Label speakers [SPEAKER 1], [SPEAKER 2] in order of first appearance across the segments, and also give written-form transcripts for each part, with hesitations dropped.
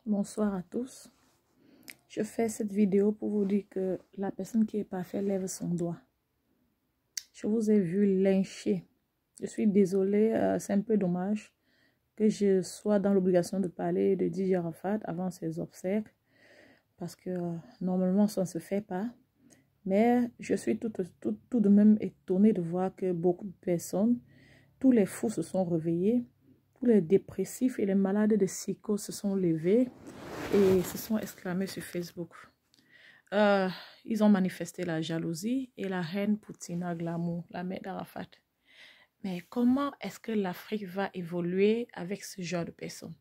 [SPEAKER 1] Bonsoir à tous. Je fais cette vidéo pour vous dire que la personne qui est parfaite lève son doigt. Je vous ai vu lyncher. Je suis désolée, c'est un peu dommage que je sois dans l'obligation de parler de Didier Arafat avant ses obsèques parce que normalement ça ne se fait pas. Mais je suis tout de même étonnée de voir que beaucoup de personnes, tous les fous se sont réveillés, tous les dépressifs et les malades de psycho se sont levés et se sont exclamés sur Facebook. Ils ont manifesté la jalousie et la haine pour Tina Glamour, la mère d'Arafat. Mais comment est-ce que l'Afrique va évoluer avec ce genre de personnes?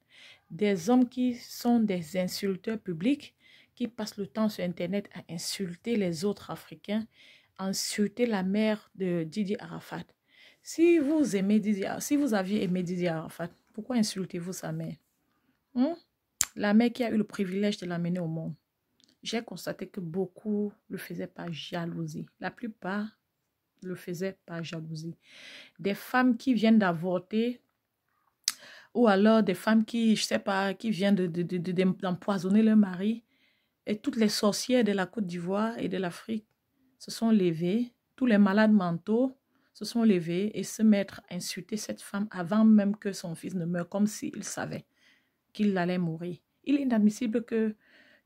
[SPEAKER 1] Des hommes qui sont des insulteurs publics, qui passent le temps sur Internet à insulter les autres Africains, à insulter la mère de Didier Arafat. Si vous aviez aimé Didier Arafat, pourquoi insultez-vous sa mère? La mère qui a eu le privilège de l'amener au monde. J'ai constaté que beaucoup le faisaient par jalousie. La plupart le faisaient par jalousie. Des femmes qui viennent d'avorter ou alors des femmes qui, je sais pas, qui viennent d'empoisonner leur mari. Et toutes les sorcières de la Côte d'Ivoire et de l'Afrique se sont levées. Tous les malades mentaux se sont levés et se mettre à insulter cette femme avant même que son fils ne meure, comme s'il savait qu'il allait mourir. Il est inadmissible que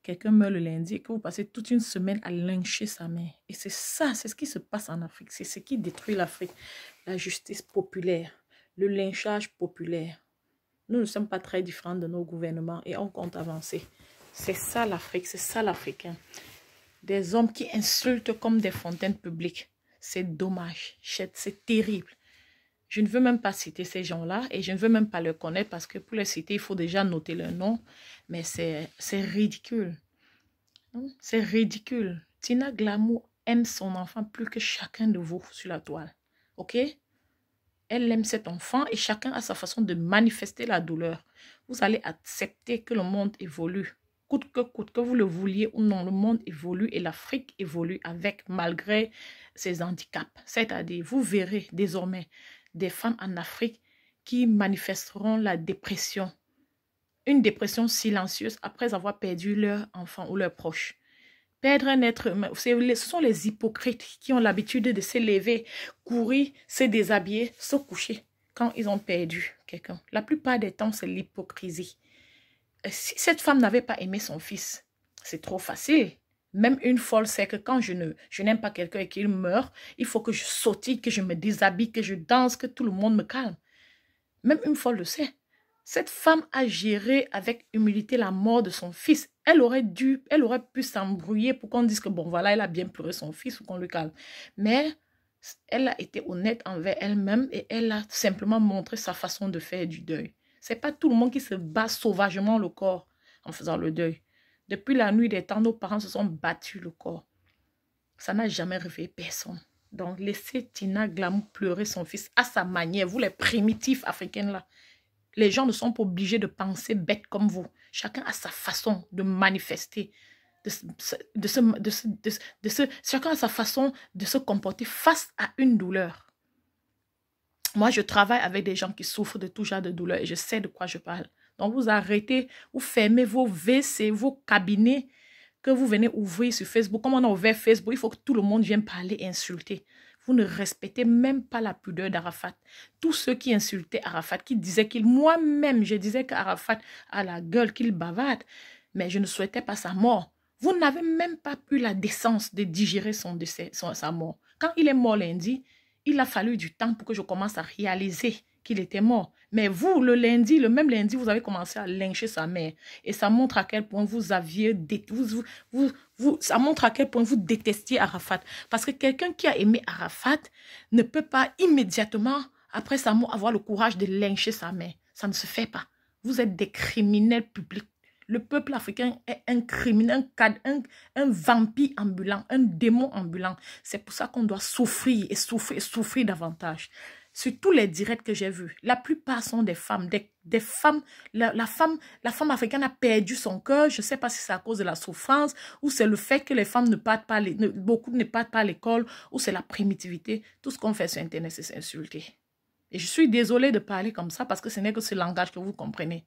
[SPEAKER 1] quelqu'un meurt le lundi et que vous passez toute une semaine à lyncher sa mère. Et c'est ça, c'est ce qui se passe en Afrique. C'est ce qui détruit l'Afrique. La justice populaire, le lynchage populaire. Nous ne sommes pas très différents de nos gouvernements et on compte avancer. C'est ça l'Afrique, c'est ça l'Africain. Des hommes qui insultent comme des fontaines publiques. C'est dommage, c'est terrible. Je ne veux même pas citer ces gens-là et je ne veux même pas les connaître parce que pour les citer, il faut déjà noter leur nom. Mais c'est ridicule. C'est ridicule. Tina Glamour aime son enfant plus que chacun de vous sur la toile. Ok? Elle aime cet enfant et chacun a sa façon de manifester la douleur. Vous allez accepter que le monde évolue. Coûte que vous le vouliez ou non, le monde évolue et l'Afrique évolue avec, malgré ses handicaps. C'est-à-dire, vous verrez désormais des femmes en Afrique qui manifesteront la dépression. Une dépression silencieuse après avoir perdu leur enfant ou leur proche. Perdre un être humain, ce sont les hypocrites qui ont l'habitude de se lever, courir, se déshabiller, se coucher quand ils ont perdu quelqu'un. La plupart des temps, c'est l'hypocrisie. Si cette femme n'avait pas aimé son fils, c'est trop facile. Même une folle sait que quand je n'aime pas quelqu'un et qu'il meurt, il faut que je sautille, que je me déshabille, que je danse, que tout le monde me calme. Même une folle le sait. Cette femme a géré avec humilité la mort de son fils. Elle aurait pu s'embrouiller pour qu'on dise que bon voilà, elle a bien pleuré son fils ou qu'on le calme. Mais elle a été honnête envers elle-même et elle a simplement montré sa façon de faire du deuil. C'est pas tout le monde qui se bat sauvagement le corps en faisant le deuil. Depuis la nuit des temps, nos parents se sont battus le corps. Ça n'a jamais réveillé personne. Donc laissez Tina Glamour pleurer son fils à sa manière. Vous les primitifs africains là. Les gens ne sont pas obligés de penser bête comme vous. Chacun a sa façon de manifester, chacun a sa façon de se comporter face à une douleur. Moi, je travaille avec des gens qui souffrent de tout genre de douleur et je sais de quoi je parle. Donc, vous arrêtez, vous fermez vos WC, vos cabinets que vous venez ouvrir sur Facebook. Comme on a ouvert Facebook, il faut que tout le monde vienne parler et insulter. Vous ne respectez même pas la pudeur d'Arafat. Tous ceux qui insultaient Arafat, qui disaient qu'il... Moi-même, je disais qu'Arafat a la gueule, qu'il bavarde, mais je ne souhaitais pas sa mort. Vous n'avez même pas eu la décence de digérer son décès, sa mort. Quand il est mort lundi, il a fallu du temps pour que je commence à réaliser qu'il était mort. Mais vous, le même lundi, vous avez commencé à lyncher sa mère. Et ça montre à quel point vous aviez... ça montre à quel point vous détestiez Arafat. Parce que quelqu'un qui a aimé Arafat ne peut pas immédiatement, après sa mort, avoir le courage de lyncher sa mère. Ça ne se fait pas. Vous êtes des criminels publics. Le peuple africain est un criminel, un vampire ambulant, un démon ambulant. C'est pour ça qu'on doit souffrir et souffrir et souffrir davantage. Sur tous les directs que j'ai vus, la plupart sont des femmes. Des femmes, la femme africaine a perdu son cœur. Je ne sais pas si c'est à cause de la souffrance ou c'est le fait que les femmes beaucoup ne partent pas à l'école ou c'est la primitivité. Tout ce qu'on fait sur Internet, c'est s'insulter. Et je suis désolée de parler comme ça parce que ce n'est que ce langage que vous comprenez.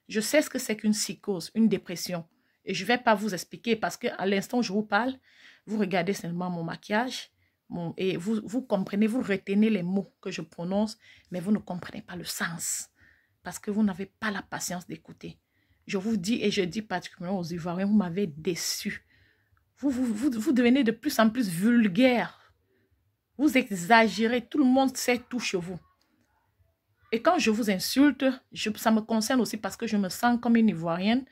[SPEAKER 1] Je sais ce que c'est qu'une psychose, une dépression. Et je ne vais pas vous expliquer parce qu'à l'instant où je vous parle, vous regardez seulement mon maquillage et vous comprenez, vous retenez les mots que je prononce, mais vous ne comprenez pas le sens parce que vous n'avez pas la patience d'écouter. Je vous dis et je dis particulièrement aux Ivoiriens, vous m'avez déçu. Vous devenez de plus en plus vulgaire. Vous exagérez, tout le monde sait tout chez vous. Et quand je vous insulte, ça me concerne aussi parce que je me sens comme une Ivoirienne.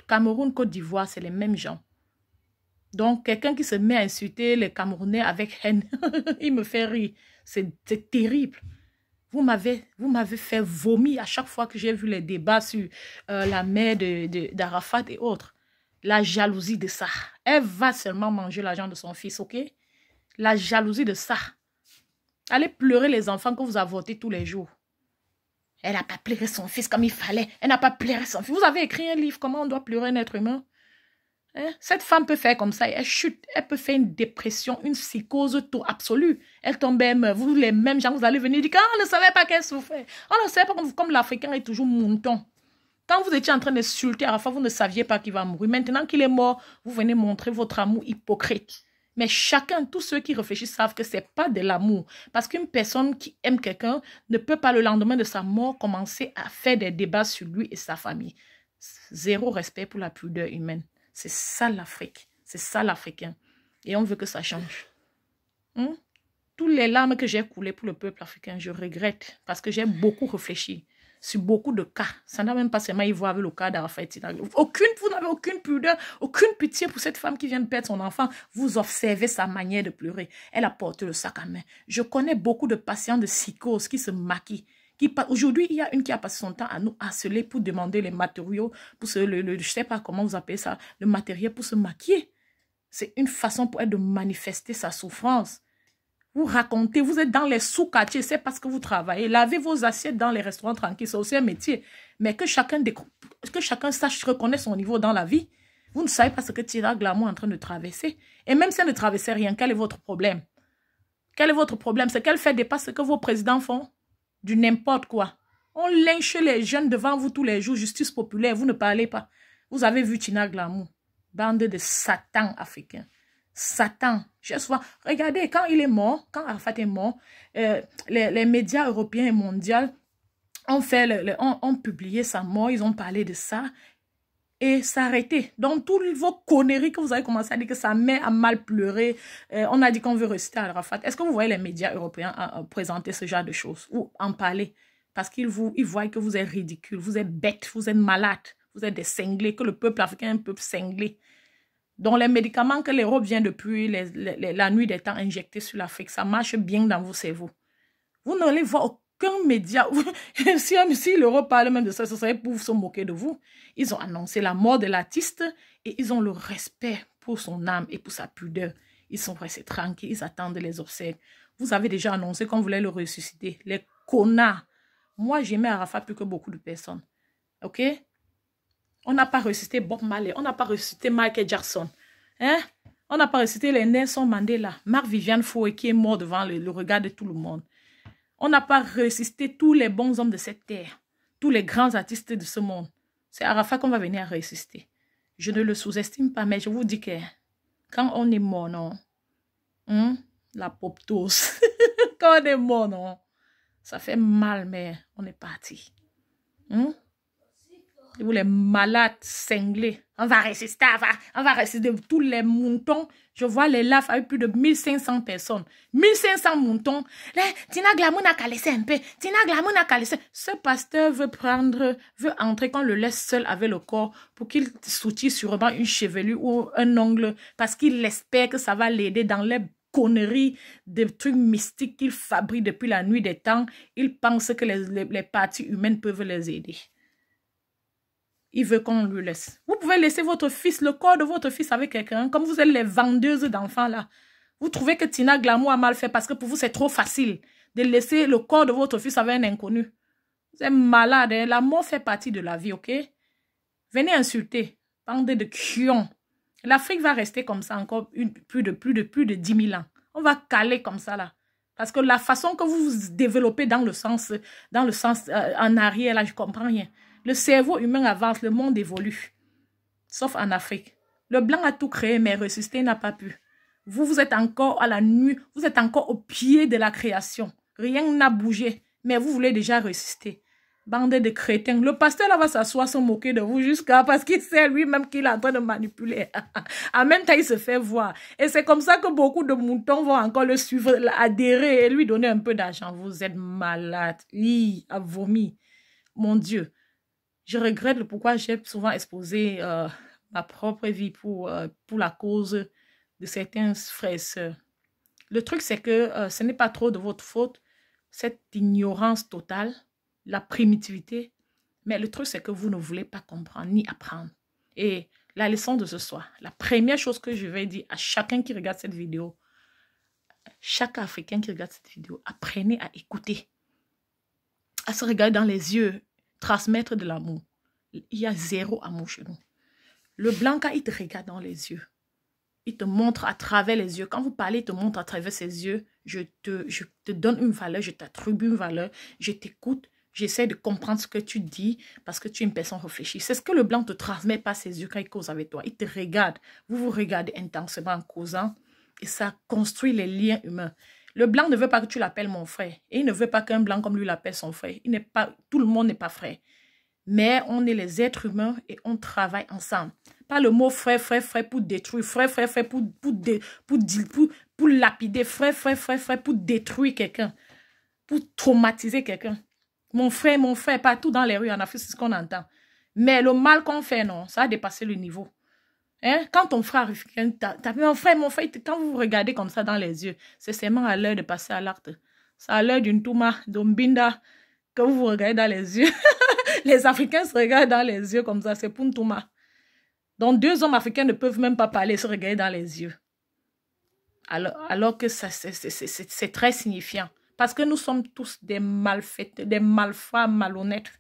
[SPEAKER 1] Cameroun, Côte d'Ivoire, c'est les mêmes gens. Donc, quelqu'un qui se met à insulter les Camerounais avec haine, il me fait rire. C'est terrible. Vous m'avez fait vomir à chaque fois que j'ai vu les débats sur la mère d'Arafat et autres. La jalousie de ça. Elle va seulement manger l'argent de son fils, ok? La jalousie de ça. Allez pleurer les enfants que vous avortez tous les jours. Elle n'a pas pleuré son fils comme il fallait. Elle n'a pas pleuré son fils. Vous avez écrit un livre, comment on doit pleurer un être humain? Hein? Cette femme peut faire comme ça. Elle chute. Elle peut faire une dépression, une psychose tout absolue. Elle tombe même. Vous, les mêmes gens, vous allez venir dire qu'on ne savait pas qu'elle souffrait. On ne savait pas comme l'Africain est toujours mouton. Quand vous étiez en train d'insulter Arafat, vous ne saviez pas qu'il va mourir. Maintenant qu'il est mort, vous venez montrer votre amour hypocrite. Mais chacun, tous ceux qui réfléchissent savent que ce n'est pas de l'amour. Parce qu'une personne qui aime quelqu'un ne peut pas le lendemain de sa mort commencer à faire des débats sur lui et sa famille. Zéro respect pour la pudeur humaine. C'est ça l'Afrique. C'est ça l'Africain. Et on veut que ça change. Tous les larmes que j'ai coulées pour le peuple africain, je regrette. Parce que j'ai beaucoup réfléchi sur beaucoup de cas. Ça n'a même pas seulement à voir avec le cas d'Arafat. Vous n'avez aucune pudeur, aucune pitié pour cette femme qui vient de perdre son enfant. Vous observez sa manière de pleurer. Elle a porté le sac à main. Je connais beaucoup de patients de psychose qui se maquillent. Aujourd'hui, il y a une qui a passé son temps à nous harceler pour demander les matériaux, pour je ne sais pas comment vous appelez ça, le matériel pour se maquiller. C'est une façon pour elle de manifester sa souffrance. Vous racontez, vous êtes dans les sous-quartiers, c'est parce que vous travaillez. Lavez vos assiettes dans les restaurants tranquilles, c'est aussi un métier. Mais que chacun sache reconnaître son niveau dans la vie. Vous ne savez pas ce que Tina Glamour est en train de traverser. Et même si elle ne traversait rien, quel est votre problème? Quel est votre problème? C'est qu'elle fait dépasser ce que vos présidents font. Du n'importe quoi. On lynche les jeunes devant vous tous les jours, justice populaire, vous ne parlez pas. Vous avez vu Tina Glamour, bande de Satan africains. Satan. J'ai souvent, regardez, quand il est mort, quand Arafat est mort, les médias européens et mondiaux ont publié sa mort, ils ont parlé de ça et s'arrêter. Donc, toutes vos conneries que vous avez commencé à dire que sa mère a mal pleuré, on a dit qu'on veut réciter à Arafat. Est-ce que vous voyez les médias européens présenter ce genre de choses ou en parler? Parce qu'ils voient que vous êtes ridicule, vous êtes bête, vous êtes malade, vous êtes des cinglés, que le peuple africain est un peuple cinglé. Donc, les médicaments que l'Europe vient depuis la nuit des temps injectés sur l'Afrique, ça marche bien dans vos cerveaux. Vous n'allez voir aucun média. Si l'Europe parle même de ça, ce serait pour se moquer de vous. Ils ont annoncé la mort de l'artiste et ils ont le respect pour son âme et pour sa pudeur. Ils sont restés tranquilles, ils attendent les obsèques. Vous avez déjà annoncé qu'on voulait le ressusciter. Les connards. Moi, j'aimais Arafat plus que beaucoup de personnes. OK? On n'a pas ressuscité Bob Marley. On n'a pas ressuscité Michael Jackson. Hein? On n'a pas ressuscité les Nelson Mandela. Marc-Viviane Foé qui est mort devant le regard de tout le monde. On n'a pas ressuscité tous les bons hommes de cette terre. Tous les grands artistes de ce monde. C'est Arafat qu'on va venir à ressusciter. Je ne le sous-estime pas, mais je vous dis que quand on est mort, non? La poptose. Quand on est mort, non? Ça fait mal, mais on est parti. Vous les malades cinglés. On va résister, on va résister tous les moutons. Je vois les lives avec plus de 1500 personnes. 1500 moutons. Tina Glamour n'a qu'à laisser un peu. Tina Glamour n'a qu'à laisser. Ce pasteur veut entrer quand on le laisse seul avec le corps pour qu'il soutient sûrement une chevelure ou un ongle parce qu'il espère que ça va l'aider dans les conneries, des trucs mystiques qu'il fabrique depuis la nuit des temps. Il pense que les parties humaines peuvent les aider. Il veut qu'on lui laisse. Vous pouvez laisser votre fils, le corps de votre fils avec quelqu'un, comme vous êtes les vendeuses d'enfants là. Vous trouvez que Tina Glamour a mal fait parce que pour vous c'est trop facile de laisser le corps de votre fils avec un inconnu. Vous êtes malade, hein? La mort fait partie de la vie, ok? Venez insulter, bande de kions. L'Afrique va rester comme ça encore plus de 10 000 ans. On va caler comme ça là. Parce que la façon que vous vous développez dans le sens en arrière là, je comprends rien. Le cerveau humain avance, le monde évolue. Sauf en Afrique. Le blanc a tout créé, mais ressusciter n'a pas pu. Vous, vous êtes encore à la nuit, vous êtes encore au pied de la création. Rien n'a bougé, mais vous voulez déjà ressusciter. Bande de crétins. Le pasteur là va s'asseoir, se moquer de vous jusqu'à parce qu'il sait lui-même qu'il est en train de manipuler. En même temps, il se fait voir. Et c'est comme ça que beaucoup de moutons vont encore le suivre, adhérer et lui donner un peu d'argent. Vous êtes malade. Oui, à vomi. Mon Dieu. Je regrette pourquoi j'ai souvent exposé ma propre vie pour la cause de certains frères et sœurs. Le truc, c'est que ce n'est pas trop de votre faute, cette ignorance totale, la primitivité. Mais le truc, c'est que vous ne voulez pas comprendre ni apprendre. Et la leçon de ce soir, la première chose que je vais dire à chacun qui regarde cette vidéo, chaque Africain qui regarde cette vidéo, apprenez à écouter, à se regarder dans les yeux, transmettre de l'amour. Il y a zéro amour chez nous. Le blanc, quand il te regarde dans les yeux, il te montre à travers les yeux. Quand vous parlez, il te montre à travers ses yeux. Je te donne une valeur, je t'attribue une valeur, je t'écoute, j'essaie de comprendre ce que tu dis parce que tu es une personne réfléchie. C'est ce que le blanc te transmet par ses yeux quand il cause avec toi. Il te regarde. Vous vous regardez intensément en causant et ça construit les liens humains. Le blanc ne veut pas que tu l'appelles mon frère et il ne veut pas qu'un blanc comme lui l'appelle son frère. Tout le monde n'est pas frère. Mais on est les êtres humains et on travaille ensemble. Pas le mot frère, frère, frère pour détruire, frère, frère, frère pour lapider, frère, frère, frère, frère pour détruire quelqu'un, pour traumatiser quelqu'un. Mon frère, partout dans les rues en Afrique, c'est ce qu'on entend. Mais le mal qu'on fait, non, ça a dépassé le niveau. Hein? Quand ton frère africain, mon frère, quand vous vous regardez comme ça dans les yeux, c'est seulement à l'heure de passer à l'acte. C'est à l'heure d'une touma, d'un binda, que vous vous regardez dans les yeux. Les Africains se regardent dans les yeux comme ça, c'est pour une touma. Donc, 2 hommes africains ne peuvent même pas parler, se regarder dans les yeux. Alors que c'est très signifiant. Parce que nous sommes tous des malfaiteurs, des malfrats, malhonnêtes.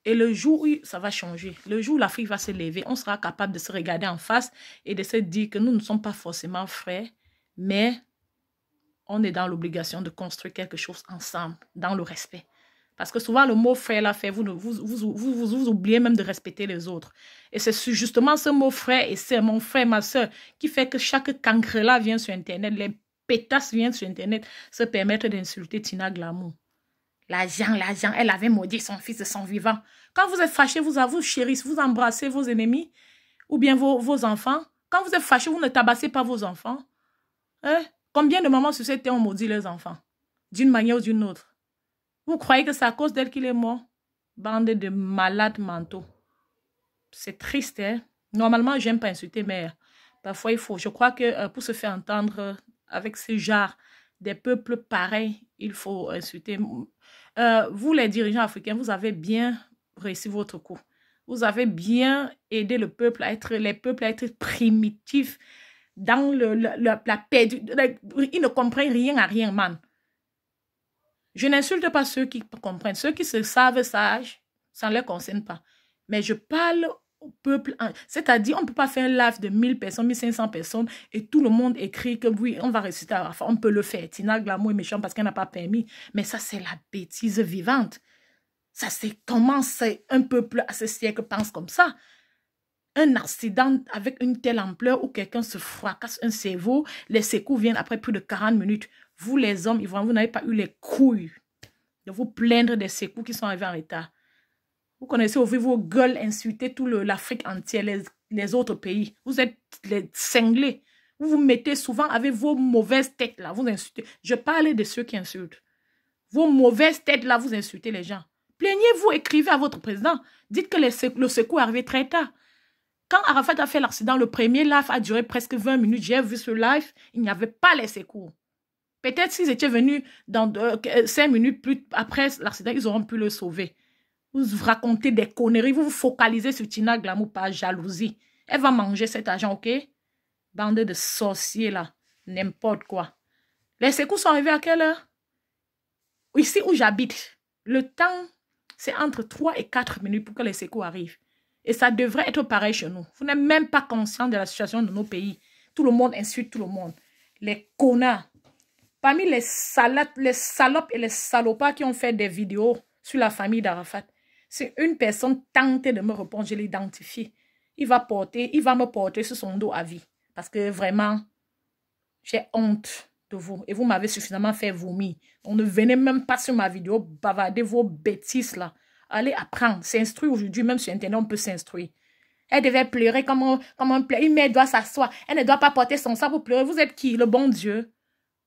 [SPEAKER 1] Et le jour où ça va changer, le jour où l'Afrique va se lever, on sera capable de se regarder en face et de se dire que nous ne sommes pas forcément frères, mais on est dans l'obligation de construire quelque chose ensemble, dans le respect. Parce que souvent, le mot frère, là, fait, vous oubliez même de respecter les autres. Et c'est justement ce mot frère et c'est mon frère, ma soeur, qui fait que chaque cancre-là vient sur Internet, les pétasses viennent sur Internet, se permettre d'insulter Tina Glamour. L'argent, elle avait maudit son fils de son vivant. Quand vous êtes fâché, vous chérissez, vous embrassez vos ennemis ou bien vos enfants. Quand vous êtes fâché, vous ne tabassez pas vos enfants. Hein? Combien de mamans sur cette terre ont maudit leurs enfants? D'une manière ou d'une autre. Vous croyez que c'est à cause d'elle qu'il est mort? Bande de malades mentaux. C'est triste, hein? Normalement, j'aime pas insulter, mais parfois il faut. Je crois que pour se faire entendre avec ce genre des peuples pareils, il faut insulter. Vous, les dirigeants africains, vous avez bien réussi votre coup. Vous avez bien aidé les peuples à être primitifs dans la perdu. Ils ne comprennent rien à rien, man. Je n'insulte pas ceux qui comprennent. Ceux qui se savent sages, ça ne les concerne pas. Mais je parle au peuple. C'est-à-dire, on ne peut pas faire un live de 1000 personnes, 1500 personnes et tout le monde écrit que oui, on va réciter à la fin. On peut le faire. Tina Glamour est méchant parce qu'elle n'a pas permis. Mais ça, c'est la bêtise vivante. Ça, c'est comment c'est un peuple à ce siècle pense comme ça. Un accident avec une telle ampleur où quelqu'un se fracasse un cerveau, les secours viennent après plus de 40 minutes. Vous, les hommes, vous n'avez pas eu les couilles de vous plaindre des secours qui sont arrivés en retard. Vous connaissez ouvrir vos gueules, insulter toute l'Afrique entière, les autres pays. Vous êtes les cinglés. Vous vous mettez souvent avec vos mauvaises têtes là, vous insultez. Je parlais de ceux qui insultent. Vos mauvaises têtes là, vous insultez les gens. Plaignez-vous, écrivez à votre président. Dites que le secours est arrivé très tard. Quand Arafat a fait l'accident, le premier live a duré presque 20 minutes. J'ai vu ce live, il n'y avait pas les secours. Peut-être s'ils étaient venus dans 5 minutes plus après l'accident, ils auront pu le sauver. Vous racontez des conneries, vous vous focalisez sur Tina Glamour par jalousie. Elle va manger cet argent, ok? Bande de sorciers là, n'importe quoi. Les secours sont arrivés à quelle heure? Ici où j'habite, le temps, c'est entre 3 et 4 minutes pour que les secours arrivent. Et ça devrait être pareil chez nous. Vous n'êtes même pas conscient de la situation de nos pays. Tout le monde insulte tout le monde. Les connards. Parmi les salopes et les salopards qui ont fait des vidéos sur la famille d'Arafat, Si une personne tente de me répondre, je l'identifie. Il va me porter sur son dos à vie. Parce que vraiment, j'ai honte de vous. Et vous m'avez suffisamment fait vomir. Donc ne venez même pas sur ma vidéo bavarder vos bêtises là. Allez apprendre, s'instruire aujourd'hui, même sur Internet, on peut s'instruire. Elle devait pleurer comme on pleure. Une mère doit s'asseoir. Elle ne doit pas porter son sang pour pleurer. Vous êtes qui? Le bon Dieu?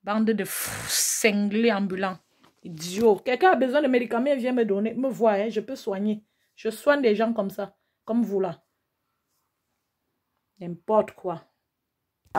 [SPEAKER 1] Bande de cinglés ambulants. Idiot. Quelqu'un a besoin de médicaments, il vient me donner, me voir, hein, je peux soigner. Je soigne des gens comme ça, comme vous là. N'importe quoi.